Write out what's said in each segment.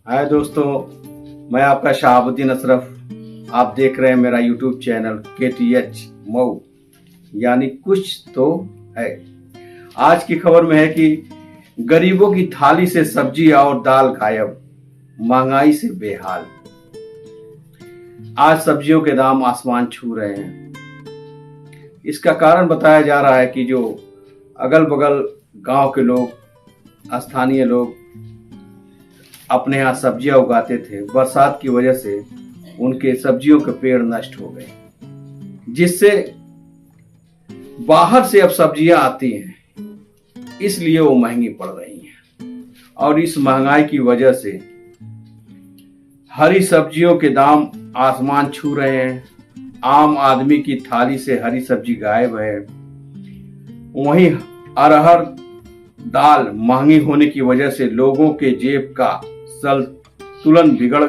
हाय दोस्तों, मैं आपका शहाबुद्दीन अशरफ। आप देख रहे हैं मेरा यूट्यूब चैनल KTH मऊ, यानी कुछ तो है। आज की खबर में है कि गरीबों की थाली से सब्जी और दाल गायब, महंगाई से बेहाल। आज सब्जियों के दाम आसमान छू रहे हैं। इसका कारण बताया जा रहा है कि जो अगल बगल गांव के लोग, स्थानीय लोग अपने यहाँ सब्जियां उगाते थे, बरसात की वजह से उनके सब्जियों के पेड़ नष्ट हो गए, जिससे बाहर से अब सब्जियां आती हैं, इसलिए वो महंगी पड़ रही हैं। और इस महंगाई की वजह से हरी सब्जियों के दाम आसमान छू रहे हैं। आम आदमी की थाली से हरी सब्जी गायब है। वहीं अरहर दाल महंगी होने की वजह से लोगों के जेब का संतुलन बिगड़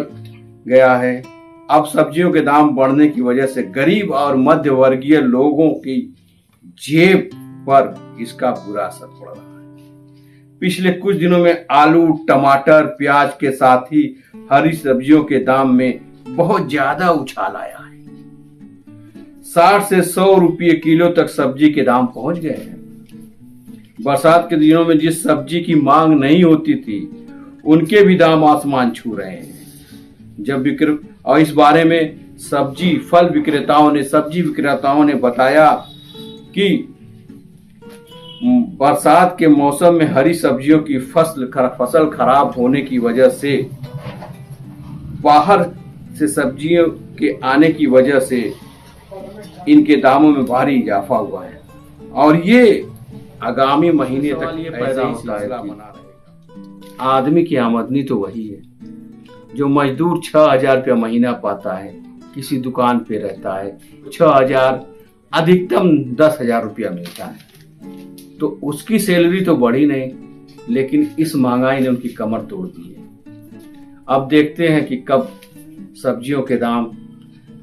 गया है। अब सब्जियों के दाम बढ़ने की वजह से गरीब और मध्य वर्गीय लोगों की जेब पर इसका बुरा असर पड़ रहा है। पिछले कुछ दिनों में आलू, टमाटर, प्याज के साथ ही हरी सब्जियों के दाम में बहुत ज्यादा उछाल आया है। 60 से 100 रुपये किलो तक सब्जी के दाम पहुंच गए हैं। बरसात के दिनों में जिस सब्जी की मांग नहीं होती थी, उनके भी दाम आसमान छू रहे हैं। और इस बारे में सब्जी विक्रेताओं ने बताया कि बरसात के मौसम में हरी सब्जियों की फसल खराब होने की वजह से, बाहर से सब्जियों के आने की वजह से इनके दामों में भारी इजाफा हुआ है और ये आगामी महीने तक पैदा होता है। आदमी की आमदनी तो वही है जो मजदूर 6,000 रुपया महीना पाता है, किसी दुकान पे रहता है, 6,000 अधिकतम 10,000 रुपया मिलता है, तो उसकी सैलरी तो बढ़ी नहीं, लेकिन इस महंगाई ने उनकी कमर तोड़ दी है। अब देखते हैं कि कब सब्जियों के दाम,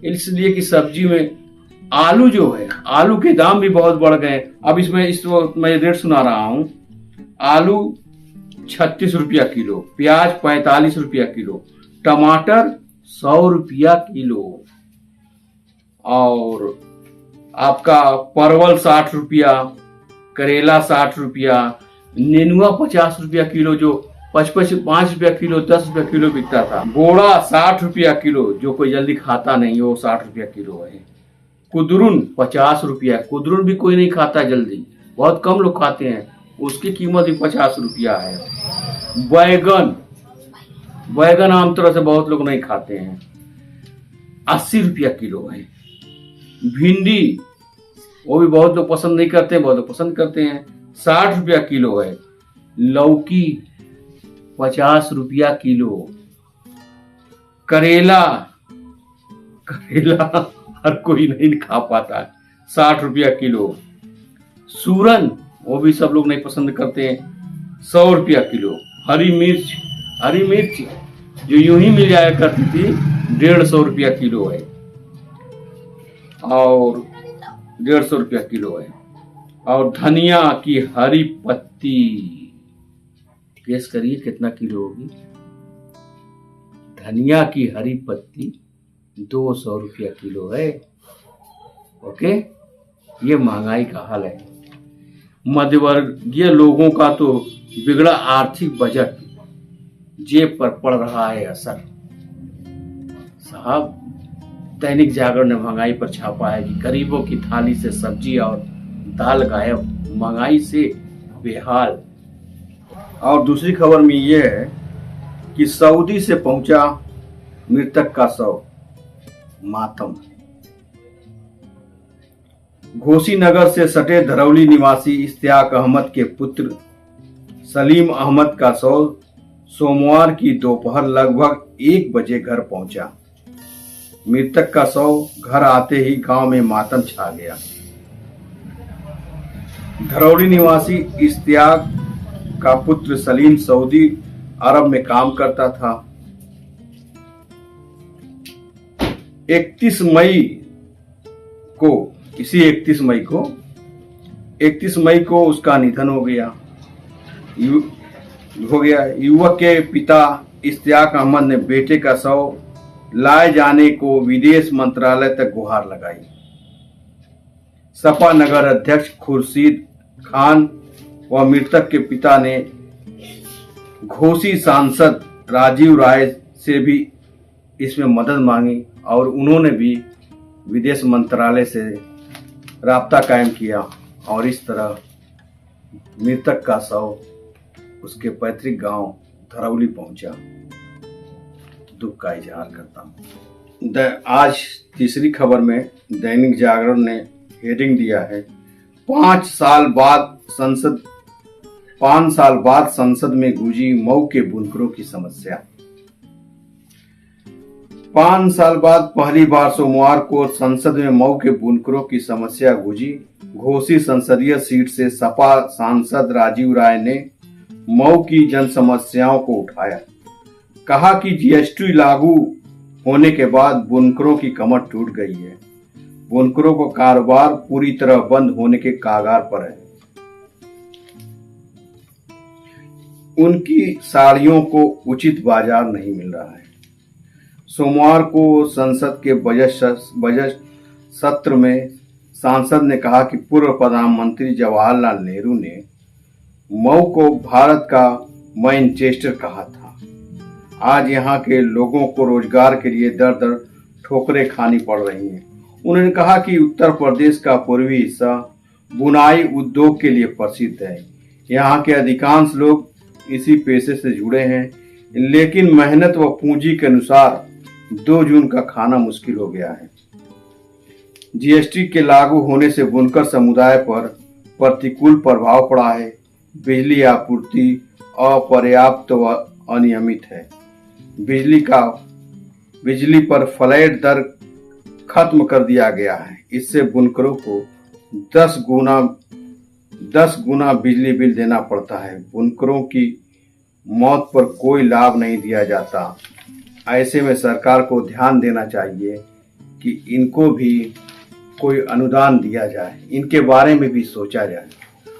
इसलिए कि सब्जी में आलू जो है, आलू के दाम भी बहुत बढ़ गए। अब इस वक्त मैं रेट सुना रहा हूं। आलू 36 रुपया किलो, प्याज 45 रुपया किलो, टमाटर 100 रुपया किलो, और आपका परवल 60 रुपया, करेला 60 रुपया, नेनुआ 50 रुपया किलो, जो 5 रुपया किलो, 10 रुपया किलो बिकता था। बोड़ा 60 रुपया किलो, जो कोई जल्दी खाता नहीं, वो 60 रुपया किलो है। कुदरुन 50 रुपया, कुदरुन भी कोई नहीं खाता जल्दी, बहुत कम लोग खाते हैं, उसकी कीमत भी 50 रुपया है। बैगन आमतौर से बहुत लोग नहीं खाते हैं, 80 रुपया किलो है। भिंडी, वो भी बहुत लोग पसंद नहीं करते, बहुत लोग पसंद करते हैं, 60 रुपया किलो है। लौकी 50 रुपया किलो। करेला हर कोई नहीं खा पाता है, 60 रुपया किलो। सूरन, वो भी सब लोग नहीं पसंद करते हैं, 100 रुपया किलो। हरी मिर्च जो यूं ही मिल जाया करती थी, 150 रुपया किलो है, और 150 रुपया किलो है। और धनिया की हरी पत्ती, गेस करिए कितना किलो होगी। धनिया की हरी पत्ती 200 रुपया किलो है। ओके, ये महंगाई का हाल है। मध्यवर्गीय लोगों का तो बिगड़ा आर्थिक बजट जेब पर पड़ रहा है असर। साहब, दैनिक जागरण ने महंगाई पर छापा है कि गरीबों की थाली से सब्जी और दाल गायब, महंगाई से बेहाल। और दूसरी खबर में यह है कि सऊदी से पहुंचा मृतक का शव, मातम। घोसीनगर से सटे धरौली निवासी इश्तियाक अहमद के पुत्र सलीम अहमद का शव सोमवार की दोपहर लगभग 1 बजे घर पहुंचा। मृतक का शव घर आते ही गांव में मातम छा गया। धरौली निवासी इश्तियाक का पुत्र सलीम सऊदी अरब में काम करता था। 31 मई को उसका निधन हो गया। युवक के पिता इश्तियाक अहमद ने बेटे का शव लाए जाने को विदेश मंत्रालय तक गुहार लगाई। सपा नगर अध्यक्ष खुर्शीद खान व मृतक के पिता ने घोसी सांसद राजीव राय से भी इसमें मदद मांगी और उन्होंने भी विदेश मंत्रालय से राब्ता कायम किया और इस तरह मृतक का शव उसके पैतृक गांव धरौली पहुंचा। दुख का इजहार करता हूं। आज तीसरी खबर में दैनिक जागरण ने हेडिंग दिया है 5 साल बाद संसद में गूंजी मऊ के बुनकरों की समस्या। 5 साल बाद पहली बार सोमवार को संसद में मऊ के बुनकरों की समस्या गूंजी। घोसी संसदीय सीट से सपा सांसद राजीव राय ने मऊ की जन समस्याओं को उठाया। कहा कि जीएसटी लागू होने के बाद बुनकरों की कमर टूट गई है। बुनकरों का कारोबार पूरी तरह बंद होने के कगार पर है। उनकी साड़ियों को उचित बाजार नहीं मिल रहा है। सोमवार को संसद के बजट सत्र में सांसद ने कहा कि पूर्व प्रधानमंत्री जवाहरलाल नेहरू ने मऊ को भारत का मैनचेस्टर कहा था। आज यहाँ के लोगों को रोजगार के लिए दर दर ठोकरें खानी पड़ रही हैं। उन्होंने कहा कि उत्तर प्रदेश का पूर्वी हिस्सा बुनाई उद्योग के लिए प्रसिद्ध है। यहाँ के अधिकांश लोग इसी पेशे से जुड़े हैं, लेकिन मेहनत व पूंजी के अनुसार 2 जून का खाना मुश्किल हो गया है। जीएसटी के लागू होने से बुनकर समुदाय पर प्रतिकूल प्रभाव पड़ा है। बिजली आपूर्ति अपर्याप्त व अनियमित है। बिजली पर फ्लैट दर खत्म कर दिया गया है। इससे बुनकरों को 10 गुना बिजली बिल देना पड़ता है। बुनकरों की मौत पर कोई लाभ नहीं दिया जाता। ऐसे में सरकार को ध्यान देना चाहिए कि इनको भी कोई अनुदान दिया जाए, इनके बारे में भी सोचा जाए।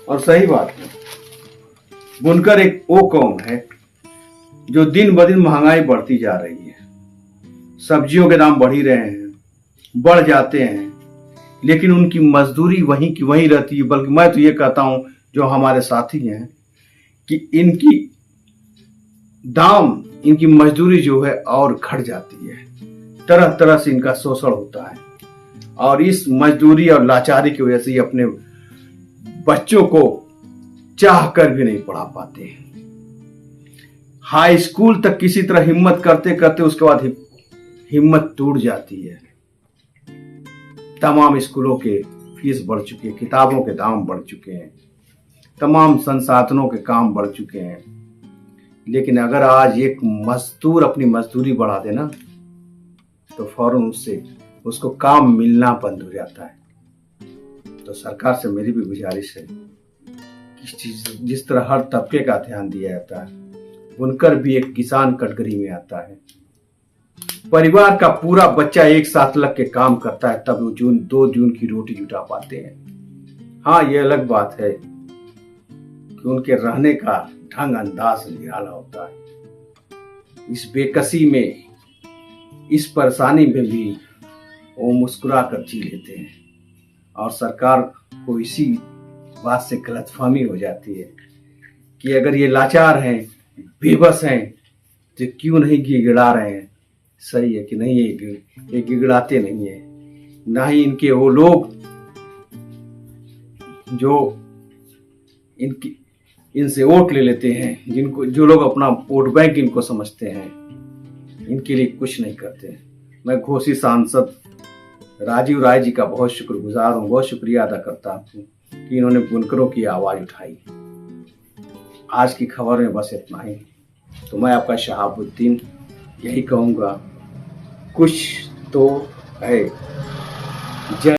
और सही बात है, बुनकर एक वो कौम है जो दिन ब दिन महंगाई बढ़ती जा रही है। सब्जियों के दाम बढ़ ही रहे हैं, बढ़ जाते हैं, लेकिन उनकी मजदूरी वहीं की वहीं रहती है। बल्कि मैं तो ये कहता हूं जो हमारे साथी हैं कि इनकी मजदूरी जो है और घट जाती है। तरह तरह से इनका शोषण होता है और इस मजदूरी और लाचारी की वजह से ये अपने बच्चों को चाह कर भी नहीं पढ़ा पाते। हाई स्कूल तक किसी तरह हिम्मत करते करते उसके बाद हिम्मत टूट जाती है। तमाम स्कूलों के फीस बढ़ चुकी है, किताबों के दाम बढ़ चुके हैं, तमाम संसाधनों के काम बढ़ चुके हैं। लेकिन अगर आज एक मजदूर अपनी मजदूरी बढ़ा देना तो फौरन उसको काम मिलना बंद हो जाता है। तो सरकार से मेरी भी गुजारिश है कि जिस तरह हर तबके का ध्यान दिया जाता है, बुनकर भी एक किसान कैटेगरी में आता है। परिवार का पूरा बच्चा एक साथ लग के काम करता है, तब वो 2 जून की रोटी जुटा पाते हैं। हाँ, ये अलग बात है कि उनके रहने का ढंग अंदाज निराला होता है। इस बेकसी में, इस परेशानी में भी वो मुस्कुरा कर जी लेते हैं और सरकार को इसी बात से गलतफहमी हो जाती है कि अगर ये लाचार हैं, बेबस हैं, तो क्यों नहीं गिड़गिड़ा रहे हैं। सही है कि नहीं, ये गिड़गिड़ाते नहीं है। ना ही इनके वो लोग जो इनसे वोट ले लेते हैं, जो लोग अपना वोट बैंक इनको समझते हैं, इनके लिए कुछ नहीं करते। मैं घोसी सांसद राजीव राय जी का बहुत शुक्रगुजार हूँ, बहुत शुक्रिया अदा करता हूँ कि इन्होंने बुनकरों की आवाज उठाई। आज की खबर में बस इतना ही। तो मैं आपका शहाबुद्दीन यही कहूँगा, कुछ तो है। जय